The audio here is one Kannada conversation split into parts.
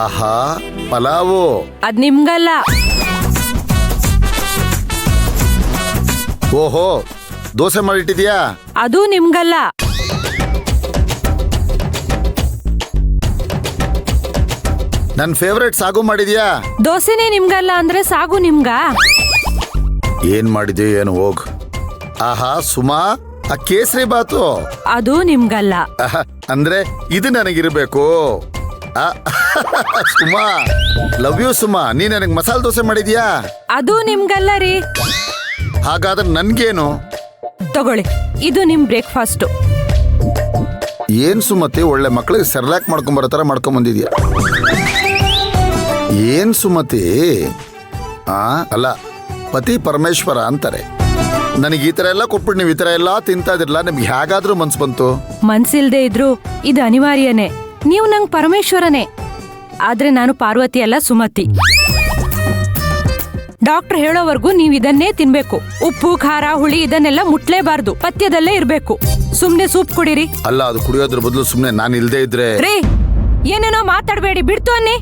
ಆಹಾ, ಪಲಾವು. ಅದ್ ನಿಮ್ಗಲ್ಲ. ಓಹೋ, ದೋಸೆ ಮಾಡಿಟ್ಟಿದ್ಯಾ? ಅದು ನಿಮ್ಗಲ್ಲ. ನನ್ ಫೇವ್ರೆಟ್ ಸಾಗು ಮಾಡಿದ್ಯಾ? ದೋಸೆನೇ ನಿಮ್ಗಲ್ಲ ಅಂದ್ರೆ ಸಾಗು ನಿಮ್ಗ? ಏನ್ ಮಾಡಿದ್ಯೋ ಏನು, ಹೋಗ್. ಆಹಾ ಸುಮಾ, ಆ ಕೇಸರಿ ಬಾತು ಅದು ನಿಮ್ಗಲ್ಲ. ಅಂದ್ರೆ ಇದು ನನಗಿರ್ಬೇಕು. Suma, love you Suma. ನೀ ನನಗೆ ಮಸಾಲೆ ದೋಸೆ ಮಾಡಿದ್ಯಾ? ಅದು ನಿಮ್ಗಲ್ಲ ರೀ. ಹಾಗಾದ್ರೆ ನನ್ಗೇನು? ತಗೊಳ್ಳಿ, ಇದು ನಿಮ್ ಬ್ರೇಕ್ಫಾಸ್ಟ್. ಏನ್ ಸುಮತಿ, ಒಳ್ಳೆ ಮಕ್ಳಿಗೆ ಸೆರ್ಲಾಕ್ ಮಾಡ್ಕೊಂಬರೋ ತರ ಮಾಡ್ಕೊಂಡ್ ಬಂದಿದ್ಯಾ. ಏನ್ ಸುಮತಿ? ಅಲ್ಲ, ಪತಿ ಪರಮೇಶ್ವರ ಅಂತಾರೆ. ನನಗೆ ಈ ತರ ಎಲ್ಲ ಕೊಟ್ಬಿಟ್ಟು ನೀವು ಈ ತರ ಎಲ್ಲ ತಿಂತಾ ಇದ್ರಲ್ಲ, ನಿಮ್ಗೆ ಹೇಗಾದ್ರೂ ಮನ್ಸು ಬಂತು? ಮನ್ಸಿಲ್ದೆ ಇದ್ರು ಇದು ಅನಿವಾರ್ಯನೇ. ನೀವು ನಂಗ್ ಪರಮೇಶ್ವರನೇ, ಆದ್ರೆ ನಾನು ಪಾರ್ವತಿ ಅಲ್ಲ, ಸುಮತಿ. ಡಾಕ್ಟರ್ ಹೇಳೋವರೆಗೂ ನೀವ್ ಇದನ್ನೇ ತಿನ್ಬೇಕು. ಉಪ್ಪು ಖಾರ ಹುಳಿ ಇದನ್ನೆಲ್ಲ ಮುಟ್ಲೇಬಾರ್ದು, ಪಥ್ಯದಲ್ಲೇ ಇರ್ಬೇಕು. ಸುಮ್ನೆ ಸೂಪ್ ಕುಡೀರಿ. ಅಲ್ಲ, ಅದು ಕುಡಿಯೋದ್ರ ಬದಲು ಸುಮ್ನೆ ನಾನು ಇಲ್ದೇ ಇದ್ರೆ. ರೀ, ಏನೇನೋ ಮಾತಾಡ್ಬೇಡಿ, ಬಿಡ್ತು ಅನ್ನಿ.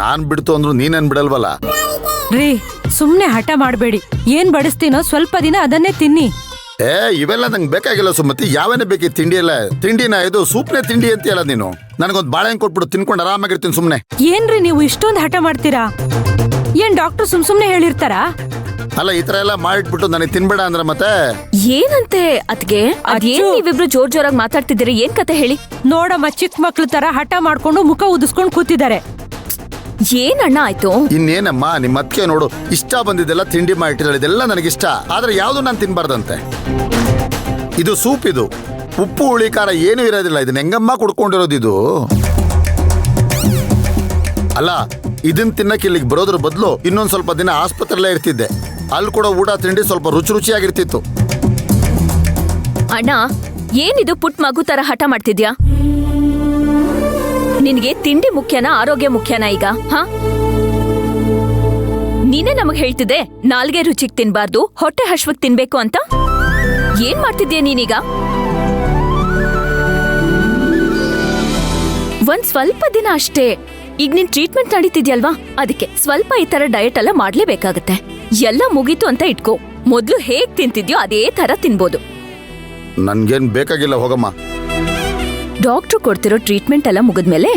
ನಾನ್ ಬಿಡ್ತು ಅಂದ್ರು ನೀನೇನ್ ಬಿಡಲ್ವಲ್ಲ. ರೀ, ಸುಮ್ನೆ ಹಠ ಮಾಡ್ಬೇಡಿ. ಏನ್ ಬಡಿಸ್ತೀನೋ ಸ್ವಲ್ಪ ದಿನ ಅದನ್ನೇ ತಿನ್ನಿ. ಇವೆಲ್ಲ ನಂಗೆ ಬೇಕಾಗಿಲ್ಲ ಸುಮತಿ. ಯಾವನೇ ಬೇಕಿ ತಿಂಡಿ ಎಲ್ಲ? ತಿಂಡಿನ ಇದು ಸೂಪ್ನೇ ತಿಂಡಿ ಅಂತೀಯಲ್ಲ ನೀನು. ನನಗೊಂದು ಬಾಳೆಹಣ್ಣು ಕೊಟ್ಬಿಟ್ಟು ತಿನ್ಕೊಂಡು ಆರಾಮಾಗಿರ್ತೀನಿ ಸುಮ್ನೆ. ಏನ್ರಿ ನೀವು ಇಷ್ಟೊಂದು ಹಠ ಮಾಡ್ತೀರಾ? ಏನ್ ಡಾಕ್ಟರ್ ಸುಮ್ನೆ ಹೇಳಿರ್ತಾರಾ? ಅಲ್ಲ, ಈ ತರ ಎಲ್ಲ ಮಾಡಿಟ್ಬಿಟ್ಟು ನನಗೆ ತಿನ್ಬೇಡ ಅಂದ್ರೆ ಮತ್ತೆ ಏನಂತೆ ಅದ್ಗೆ? ಅದೇನ್ ನೀವಿಬ್ರು ಜೋರಾಗಿ ಮಾತಾಡ್ತಿದ್ದೀರಿ? ಏನ್ ಕತೆ ಹೇಳಿ. ನೋಡಮ್ಮ, ಚಿಕ್ಕ ಮಕ್ಳು ತರ ಹಠ ಮಾಡ್ಕೊಂಡು ಮುಖ ಉದಿಸ್ಕೊಂಡು ಕೂತಿದ್ದಾರೆ. ಏನಣ್ಣ ಆಯ್ತು? ಇನ್ನೇನಮ್ಮ, ನಿಮ್ಮ ಅತ್ತಿಗೆ ನೋಡು, ಇಷ್ಟ ಬಂದಿದ್ದೆಲ್ಲ ತಿಂಡಿ ಮಾಡಿಟ್ಟಿದ್ದಾಳೆ. ಇದೆಲ್ಲ ನನಗಿಷ್ಟ, ಆದ್ರೆ ಯಾವ್ದು ನಾನು ತಿನ್ಬಾರ್ದಂತೆ. ಇದು ಸೂಪ್, ಇದು ಉಪ್ಪು ಹುಳಿ ಖಾರ ಏನೂ ಇರೋದಿಲ್ಲ. ಇದನ್ನ ಹೆಂಗಮ್ಮ ಕುಡ್ಕೊಂಡಿರೋದು ಇದು? ಅಲ್ಲ, ಇದನ್ ತಿನ್ನಕ್ಕೆ ಇಲ್ಲಿಗೆ ಬರೋದ್ರ ಬದಲು ಇನ್ನೊಂದ್ ಸ್ವಲ್ಪ ದಿನ ಆಸ್ಪತ್ರೆಲ್ಲೇ ಇರ್ತಿದ್ದೆ. ಅಲ್ಲಿ ಕೂಡ ಊಟ ತಿಂಡಿ ಸ್ವಲ್ಪ ರುಚಿಯಾಗಿರ್ತಿತ್ತು. ಅಣ್ಣ, ಏನಿದು ಪುಟ್ ಮಗು ತರ ಹಠ ಮಾಡ್ತಿದ್ಯಾ? ನಿನ್ಗೆ ತಿಂಡಿ ಮುಖ್ಯನಾ ಆರೋಗ್ಯ ಮುಖ್ಯನಾ ಈಗ? ನೀನೇ ನಮಗ್ ಹೇಳ್ತಿದ್ದೆ ನಾಲ್ಗೆ ರುಚಿಗ್ ತಿನ್ಬಾರ್ದು, ಹೊಟ್ಟೆ ಹಶ್ವಕ್ ತಿನ್ಬೇಕು ಅಂತ. ಏನ್ ಮಾಡ್ತಿದ್ಯಾ ನೀನೀಗ? ಒಂದ್ ಸ್ವಲ್ಪ ದಿನ ಅಷ್ಟೇ. ಈಗ ನಿನ್ ಟ್ರೀಟ್ಮೆಂಟ್ ನಡೀತಿದ್ಯಲ್ವಾ, ಅದಕ್ಕೆ ಸ್ವಲ್ಪ ಈ ತರ ಡಯಟ್ ಎಲ್ಲ ಮಾಡ್ಲೇಬೇಕಾಗತ್ತೆ. ಎಲ್ಲ ಮುಗೀತು ಅಂತ ಇಟ್ಕೋ, ಮೊದ್ಲು ಹೇಗ್ ತಿಂತಿದ್ಯೋ ಅದೇ ತರ ತಿನ್ಬೋದು. ನನ್ಗೇನ್ ಬೇಕಾಗಿಲ್ಲ, ಹೋಗಮ್ಮ. ಡಾಕ್ಟ್ರು ಕೊಡ್ತಿರೋ ಟ್ರೀಟ್ಮೆಂಟ್ ಎಲ್ಲ ಮುಗಿದ್ಮೇಲೆ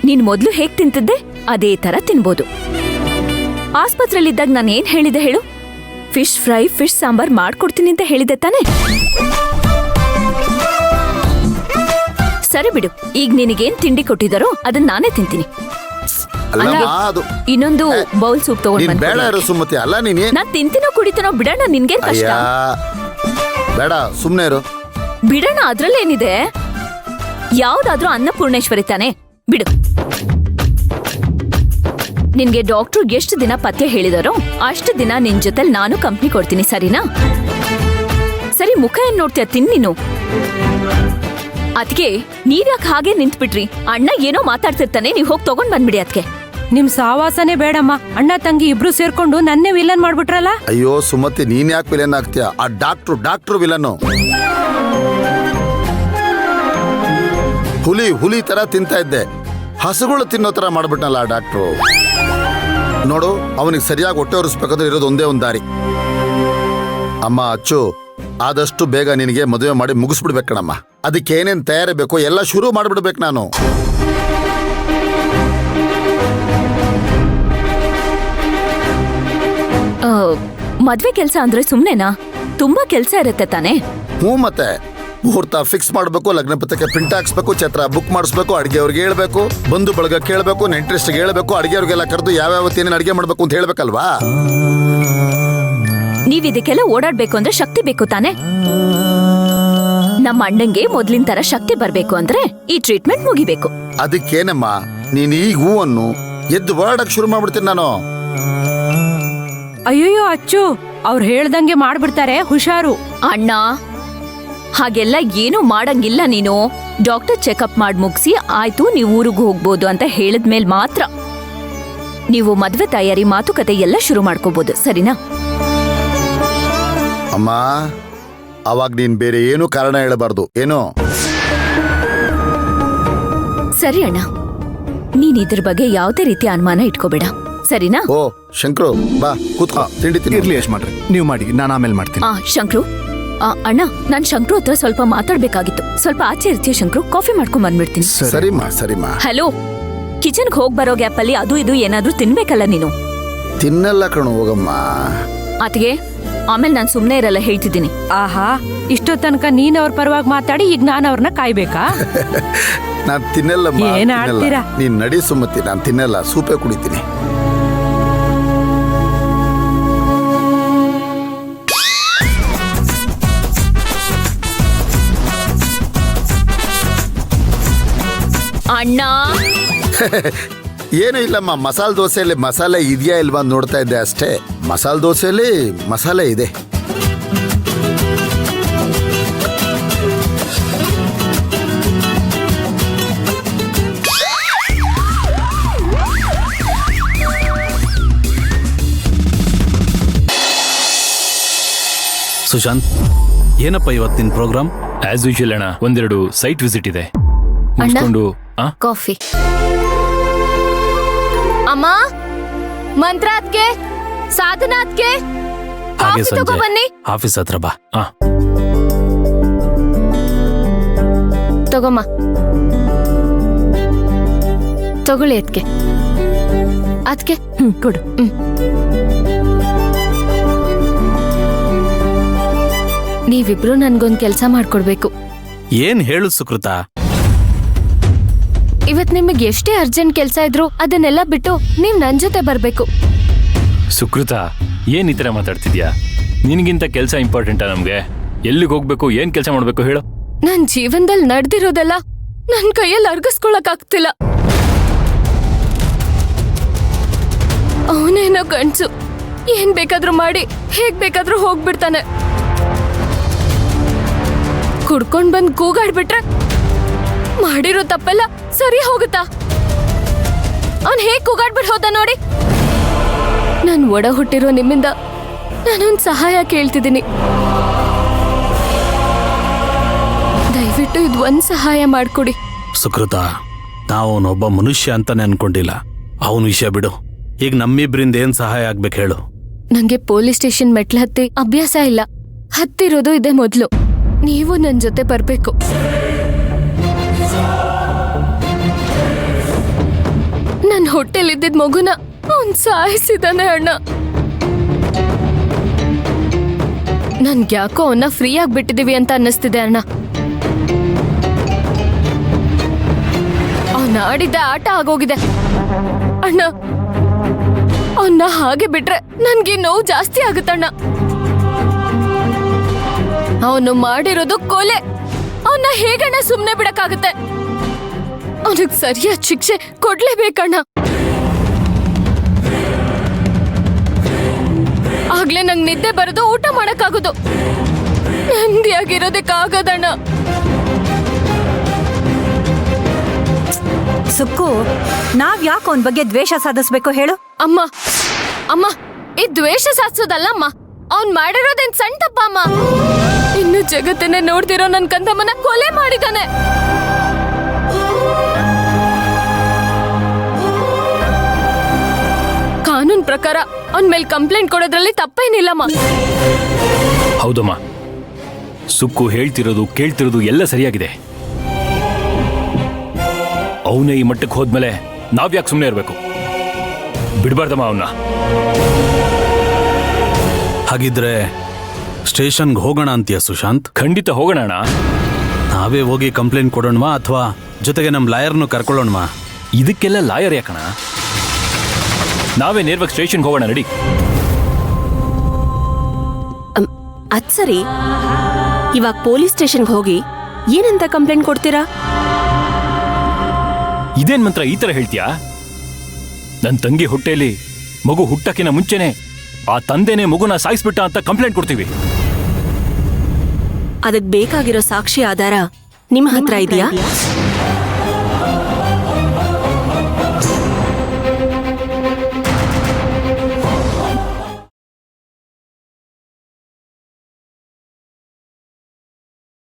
ನೀನ್ ಮೊದ್ಲು ಹೇಗ್ ತಿಂತಿದ್ದೆ ಅದೇ ತರ ತಿನ್ಬೋದು. ಆಸ್ಪತ್ರೆಲಿದ್ದಾಗ ನಾನು ಏನ್ ಹೇಳಿದೆ ಹೇಳು? ಫಿಶ್ ಫ್ರೈ, ಫಿಶ್ ಸಾಂಬಾರ್ ಮಾಡ್ಕೊಡ್ತೀನಿ ಅಂತ ಹೇಳಿದೆ ತಾನೆ? ಸರಿ ಬಿಡು, ಈಗ ನಿನಗೇನ್ ತಿಂಡಿ ಕೊಟ್ಟಿದಾರೋ ಅದನ್ನ ನಾನೇ ತಿಂತೀನಿ. ಇನ್ನೊಂದು ಬೌಲ್ ಸೂಪ್ ತಗೊಂಡ್ ಬೇಡ ಸುಮತಿ. ಅಲ್ಲ, ನಾನ್ ತಿಂತೀನೋ ಕುಡಿತೀನೋ ಬಿಡೋಣ, ನಿನ್ಗೇನ್ ಕಷ್ಟ? ಬೇಡ, ಸುಮ್ನೆ ಇರು. ಬಿಡೋಣ, ಅದ್ರಲ್ಲೇನಿದೆ? ಯಾವ್ದಾದ್ರೂ ಅನ್ನಪೂರ್ಣೇಶ್ವರಿ ತಾನೆ, ಬಿಡು. ನಿನ್ಗೆ ಡಾಕ್ಟ್ರು ಎಷ್ಟು ದಿನ ಪಥ್ಯ ಹೇಳಿದಾರೋ ಅಷ್ಟು ದಿನ ನಿನ್ ಜೊತೆಲ್ ನಾನು ಕಂಪ್ನಿ ಕೊಡ್ತೀನಿ, ಸರಿನಾ? ಸರಿ, ಮುಖ ಏನ್ ನೋಡ್ತೀಯ? ತಿನ್ ನೀನು. ಅದ್ಕೆ ನೀವ್ಯಾಕೆ ಹಾಗೆ ನಿಂತ್ಬಿಟ್ರಿ? ಅಣ್ಣ ಏನೋ ಮಾತಾಡ್ತಿರ್ತಾನೆ, ನೀವ್ ಹೋಗಿ ತಗೊಂಡ್ ಬಂದ್ಬಿಡಿ. ಅದ್ಕೆ ನಿಮ್ ಸಾವಾಸನೆ ಬೇಡಮ್ಮ. ಅಣ್ಣ ತಂಗಿ ಇಬ್ರು ಸೇರ್ಕೊಂಡು ನನ್ನೇ ವಿಲನ್ ಮಾಡ್ಬಿಟ್ರಲ್ಲ. ಅಯ್ಯೋ ಸುಮತಿ, ನೀನ್ ಯಾಕೆ ವಿಲನ್ ಆಗ್ತೀಯ? ಆ ಡಾಕ್ಟ್ರು ವಿಲನ್. ಹುಲಿ ತರ ತಿಂತಾ ಇದ್ದೆ, ಹಸುಗಳು ತಿನ್ನೋ ತರ ಮಾಡ್ಬಿಟ್ನಲ್ಲ ಆ ಡಾಕ್ಟ್ರು. ನೋಡು, ಅವನಿಗೆ ಸರಿಯಾಗಿ ಹೊಟ್ಟೆ ಹೊರಿಸ್ಬೇಕಾದ್ರೆ ಇರೋದು ಒಂದೇ ಒಂದ್ ದಾರಿ. ಅಮ್ಮ ಅಚ್ಚು, ಆದಷ್ಟು ಬೇಗ ನಿನಗೆ ಮದುವೆ ಮಾಡಿ ಮುಗಿಸ್ಬಿಡ್ಬೇಕು ಕಣಮ್ಮ. ಅದಕ್ಕೆ ಏನೇನ್ ತಯಾರಿ ಬೇಕೋ ಎಲ್ಲ ಶುರು ಮಾಡ್ಬಿಡ್ಬೇಕು ನಾನು. ಮದ್ವೆ ಕೆಲ್ಸ ಅಂದ್ರೆ ಸುಮ್ನೆನಾ? ತುಂಬಾ ಕೆಲ್ಸ ಇರುತ್ತೆ ತಾನೆ? ಮತ್ತೆ ಮುಹೂರ್ತ ಫಿಕ್ಸ್ ಮಾಡ್ಬೇಕು, ಲಗ್ನ ಪತ್ರಕ್ಕೆ ಪ್ರಿಂಟ್ ಹಾಕ್ಸ್ಬೇಕು, ಛತ್ರ ಬುಕ್ ಮಾಡಿಸ್ಬೇಕು, ಅಡಿಗೆ ಅವ್ರಿಗೆ ಹೇಳ್ಬೇಕು, ಬಂಧು ಬಳಗ ಕೇಳ್ಬೇಕು, ನೆಂಟ್ರಿಸ್ಟ್ಗೆ ಹೇಳ್ಬೇಕು, ಅಡಿಗೆ ಅವ್ರಿಗೆಲ್ಲ ಕರೆದು ಯಾವ್ಯಾವ ಏನೇನು ಅಡಿಗೆ ಮಾಡ್ಬೇಕು ಅಂತ ಹೇಳ್ಬೇಕಲ್ವಾ? ನೀವ್ ಇದಕ್ಕೆಲ್ಲ ಓಡಾಡ್ಬೇಕು ಅಂದ್ರೆ ಶಕ್ತಿ ಬೇಕು ತಾನೆ? ನಮ್ಮ ಅಣ್ಣಂಗೆ ಮೊದ್ಲಿನ ತರ ಶಕ್ತಿ ಬರ್ಬೇಕು ಅಂದ್ರೆ ಈ ಟ್ರೀಟ್ಮೆಂಟ್ ಮುಗಿಬೇಕು. ಅದಕ್ಕೇನಮ್ಮ, ನೀನ್ ಈಗ ಹೂವನ್ನು ಎದ್ದು ಹೊರಡಕ್ ಶುರು ಮಾಡ್ಬಿಡ್ತೀನಿ ನಾನು. ಅಯ್ಯೋ ಅಚ್ಚು, ಅವ್ರು ಹೇಳ್ದಂಗೆ ಮಾಡ್ಬಿಡ್ತಾರೆ, ಹುಷಾರು. ಅಣ್ಣ, ಹಾಗೆಲ್ಲ ಏನೂ ಮಾಡಂಗಿಲ್ಲ ನೀನು. ಡಾಕ್ಟರ್ ಚೆಕಪ್ ಮಾಡಿ ಮುಗಿಸಿ ಆಯ್ತು ನೀವು ಊರಿಗೆ ಹೋಗ್ಬೋದು ಅಂತ ಹೇಳಿದ್ಮೇಲೆ ಮಾತ್ರ ನೀವು ಮದ್ವೆ ತಯಾರಿ ಮಾತುಕತೆ ಎಲ್ಲ ಶುರು ಮಾಡ್ಕೋಬಹುದು, ಸರಿನಾ? ಅಮ್ಮ, ಅವಾಗ ನೀನ್ ಬೇರೆ ಏನು ಕಾರಣ ಹೇಳಬಾರ್ದು, ಏನೋ? ಸರಿ ಅಣ್ಣ, ನೀನ್ ಇದ್ರ ಬಗ್ಗೆ ಯಾವ್ದೇ ರೀತಿ ಅನುಮಾನ ಇಟ್ಕೋಬೇಡ, ಸರಿನಾ? ಓ ಶಂಕ್ರು, ಬಾ ಕೂತ್ಕೋ, ತಿಂಡಿ ತಿನ್ನಿ. ಇರ್ಲಿ ಯಜಮಾನ್ರೆ, ನೀವು ಮಾಡಿ, ನಾನು ಆಮೇಲೆ ಮಾಡ್ತೀನಿ. ಶಂಕ್ರು, ಅಣ್ಣ, ನಾನ್ ಶಂಕ್ರು ಹತ್ರ ಸ್ವಲ್ಪ ಮಾತಾಡ್ಬೇಕಾಗಿತ್ತು. ಸ್ವಲ್ಪ ಆಚೆ ಇರ್ತೀಯ ಶಂಕ್ರು? ಕಾಫಿ ಮಾಡ್ಕೊಂಡ್ ಬಂದ್ಬಿಡ್ತೀನಿ. ಸರಿಮಾ. ಹಲೋ, ಕಿಚನ್ಗೆ ಹೋಗ್ ಬರೋ ಗ್ಯಾಪಲ್ಲಿ ಅದು ಇದು ಏನಾದ್ರೂ ತಿನ್ಬೇಕಲ್ಲ ನೀನು. ತಿನ್ನಲ್ಲ ಕಣು, ಹೋಗಮ್ಮ. ಅತಿಗೆ ಆಮೇಲೆ ನಾನ್ ಸುಮ್ನೆ ಇರಲ್ಲ, ಹೇಳ್ತಿದ್ದೀನಿ. ಆಹಾ, ಇಷ್ಟೋ ತನಕ ನೀನ್ ಅವ್ರ ಪರವಾಗಿ ಮಾತಾಡಿ ಈಗ ನಾನು ಅವ್ರನ್ನ ಕಾಯ್ಬೇಕಾ? ನಾನ್ ತಿನ್ನಲ್ಲಮ್ಮ. ಏನ್ ಆಡ್ತೀರಾ? ನೀನ್ ನಡಿ ಸುಮ್ಮತಿ, ನಾನ್ ತಿನ್ನಲ್ಲ, ಸೂಪೇ ಕುಡಿತೀನಿ. ಅಣ್ಣ ಏನು ಇಲ್ಲಮ್ಮ, ಮಸಾಲೆ ದೋಸೆಯಲ್ಲಿ ಮಸಾಲೆ ಇದೆಯಾ ಇಲ್ವಾ ನೋಡ್ತಾ ಇದ್ದೆ ಅಷ್ಟೇ. ಮಸಾಲೆ ದೋಸೆಯಲ್ಲಿ ಮಸಾಲೆ ಇದೆ. ಸುಶಾಂತ್, ಏನಪ್ಪ ಇವತ್ತಿನ ಪ್ರೋಗ್ರಾಮ್? ಆಸ್ ಯೂಶುವಲ್ ಅಣ್ಣ, ಒಂದೆರಡು ಸೈಟ್ ವಿಸಿಟ್ ಇದೆ, ಮುಗಿಸ್ಕೊಂಡು ಕಾಫಿ. ಅಮ್ಮ, ಮಂತ್ರಾತ್ಗೆ, ಸಾಧನಾತ್ಗೆ, ಹಾಗೆ ಕಾಫಿ ತಗೋ ಬನ್ನಿ. ಆಫೀಸ್ ಹತ್ರ ಬಾ. ತಗೊಮ್ಮ, ತಗೊಳ್ಳಿ ಅದ್ಕೆ. ಅದ್ಕೆ ಕೊಡು. ನೀವಿಬ್ರು ನನ್ಗೊಂದ್ ಕೆಲ್ಸ ಮಾಡ್ಕೊಡ್ಬೇಕು. ಏನ್ ಹೇಳು ಸುಕೃತ? ಇವತ್ ನಿಮಗೆ ಎಷ್ಟೇ ಅರ್ಜೆಂಟ್ ಕೆಲ್ಸ ಇದ್ರು ಅದನ್ನೆಲ್ಲ ಬಿಟ್ಟು ನೀವ್ ನನ್ ಜೊತೆ ಬರ್ಬೇಕು. ಸುಕೃತ, ಏನ್ ಈ ತರ ಮಾತಾಡ್ತಿದ್ಯಾ? ನಿನ್ಗಿಂತ ಕೆಲಸ ಇಂಪಾರ್ಟೆಂಟಾ ನಮ್ಗೆ? ಎಲ್ಲಿಗೆ ಹೋಗ್ಬೇಕು, ಏನ್ ಕೆಲಸ ಮಾಡ್ಬೇಕು ಹೇಳು? ನನ್ ಜೀವನದಲ್ಲಿ ನಡೆದಿರೋದೆಲ್ಲ ನನ್ ಕೈಯಲ್ಲಿ ಅರ್ಗಿಸ್ಕೊಳಕ್ ಆಗ್ತಿಲ್ಲ. ಅವನೇನೋ ಗಂಡ್ಸು, ಏನ್ ಬೇಕಾದ್ರೂ ಮಾಡಿ ಹೇಗ್ ಬೇಕಾದ್ರೂ ಹೋಗ್ಬಿಡ್ತಾನೆ. ಕುಡ್ಕೊಂಡ್ ಬಂದ್ ಕೂಗಾಡ್ಬಿಟ್ರೆ ಮಾಡಿರೋ ತಪ್ಪೆಲ್ಲ ಸರಿ ಹೋಗುತ್ತಾ? ಅವನ್ ಹೇಗ್ ಕೂಗಾಡ್ಬಿಟ್ಟು ಹೋದ ನೋಡಿ. ನಾನ್ ಒಡ ಹುಟ್ಟಿರೋ ನಿಮ್ಮಿಂದ ನಾನೊಂದ್ ಸಹಾಯ ಕೇಳ್ತಿದ್ದೀನಿ. ದಯವಿಟ್ಟು ಇದು ಒಂದ್ ಸಹಾಯ ಮಾಡ್ಕೊಡಿ. ಸುಕೃತ, ನಾವು ಅವನೊಬ್ಬ ಮನುಷ್ಯ ಅಂತಾನೆ ಅನ್ಕೊಂಡಿಲ್ಲ. ಅವನ ವಿಷಯ ಬಿಡು. ಈಗ ನಮ್ಮಿಬ್ರಿಂದ ಏನ್ ಸಹಾಯ ಆಗ್ಬೇಕು ಹೇಳು? ನಂಗೆ ಪೊಲೀಸ್ ಸ್ಟೇಷನ್ ಮೆಟ್ಲು ಹತ್ತಿ ಅಭ್ಯಾಸ ಇಲ್ಲ. ಹತ್ತಿರೋದು ಇದೇ ಮೊದ್ಲು. ನೀವು ನನ್ ಜೊತೆ ಬರ್ಬೇಕು. ನನ್ ಹೊಟ್ಟೆಲಿದ್ದಿದ್ ಮಗುನ ಅವನ್ ಸಾಯಿಸಿದಾನೆ ಅಣ್ಣ. ನನ್ಗ್ಯಾಕೋ ಅವನ್ನ ಫ್ರೀ ಆಗ್ಬಿಟ್ಟಿದೀವಿ ಅಂತ ಅನ್ನಿಸ್ತಿದೆ ಅಣ್ಣ. ಅವನ ಆಡಿದ ಆಟ ಆಗೋಗಿದೆ ಅಣ್ಣ. ಅವನ್ನ ಹಾಗೆ ಬಿಟ್ರೆ ನನ್ಗೆ ನೋವು ಜಾಸ್ತಿ ಆಗುತ್ತಣ್ಣ. ಅವನು ಮಾಡಿರೋದು ಕೊಲೆ. ಅವನ್ನ ಹೇಗಣ್ಣ ಸುಮ್ನೆ ಬಿಡಕ್ಕಾಗತ್ತೆ? ಅವನಿಗೆ ಸರಿಯಾದ ಶಿಕ್ಷೆ ಕೊಡ್ಲೇಬೇಕಣ್ಣ. ಆಗ್ಲೇ ನಂಗೆ ನಿದ್ದೆ ಬರೋದು, ಊಟ ಮಾಡಕ್ಕಾಗೋದು. ನೆಮ್ಮದಿಯಾಗಿರೋದಕ್ಕಾಗದಣ್ಣ. ಸುಕ್ಕು, ನಾವ್ ಯಾಕೆ ಅವನ ಬಗ್ಗೆ ದ್ವೇಷ ಸಾಧಿಸ್ಬೇಕು ಹೇಳು? ಅಮ್ಮ ಅಮ್ಮ, ಈ ದ್ವೇಷ ಸಾಧಿಸೋದಲ್ಲಮ್ಮ, ಅವ್ನ್ ಮಾಡಿರೋದೇನ್ ಸಣ್ಣ ತಪ್ಪ ಅಮ್ಮ. ಇನ್ನು ಜಗತ್ತನ್ನೇ ನೋಡ್ದಿರೋ ನನ್ ಕಂದಮ್ಮನ ಕೊಲೆ ಮಾಡಿದಾನೆ. ಕಾನೂನ್ ಪ್ರಕಾರ ಅವನ್ ಮೇಲೆ ಕಂಪ್ಲೇಂಟ್ ಕೊಡೋದ್ರಲ್ಲಿ ತಪ್ಪೇನಿಲ್ಲಮ್ಮ. ಹೌದಮ್ಮ, ಸುಕ್ಕು ಹೇಳ್ತಿರೋದು ಕೇಳ್ತಿರೋದು ಎಲ್ಲ ಸರಿಯಾಗಿದೆ. ಅವನೇ ಈ ಮಟ್ಟಕ್ಕೆ ಹೋದ್ಮೇಲೆ ನಾವ್ಯಾಕೆ ಸುಮ್ಮನೆ ಇರಬೇಕು? ಬಿಡ್ಬಾರ್ದಮ್ಮ ಅವನ್ನ. ಹಾಗಿದ್ರೆ ಸ್ಟೇಷನ್ಗೆ ಹೋಗೋಣ ಅಂತೀಯ ಸುಶಾಂತ್? ಖಂಡಿತ ಹೋಗೋಣ ಅಣ್ಣ. ನಾವೇ ಹೋಗಿ ಕಂಪ್ಲೇಂಟ್ ಕೊಡೋಣವಾ ಅಥವಾ ಜೊತೆಗೆ ನಮ್ಮ ಲಾಯರ್ನು ಕರ್ಕೊಳ್ಳೋಣವಾ? ಇದಕ್ಕೆಲ್ಲ ಲಾಯರ್ ಯಾಕಣ? ನಾವೇ ನೇರವಾಗಿ ಸ್ಟೇಷನ್ಗೆ ಹೋಗೋಣ, ನಡಿ. ಅದ್ ಸರಿ, ಇವಾಗ ಪೊಲೀಸ್ ಸ್ಟೇಷನ್ಗೆ ಹೋಗಿ ಏನಂತ ಕಂಪ್ಲೇಂಟ್ ಕೊಡ್ತೀರಾ? ಇದೇನ್ ಮಂತ್ರ ಈ ತರ ಹೇಳ್ತೀಯಾ? ನನ್ನ ತಂಗಿ ಹೊಟ್ಟೆಯಲ್ಲಿ ಮಗು ಹುಟ್ಟಕ್ಕಿನ ಮುಂಚೆನೆ ಆ ತಂದೆನೇ ಮಗುನ ಸಾಯಿಸ್ಬಿಟ್ಟ ಅಂತ ಕಂಪ್ಲೇಂಟ್ ಕೊಡ್ತೀವಿ. ಅದಕ್ಕೆ ಬೇಕಾಗಿರೋ ಸಾಕ್ಷಿ ಆಧಾರ ನಿಮ್ಮ ಹತ್ರ ಇದೆಯಾ?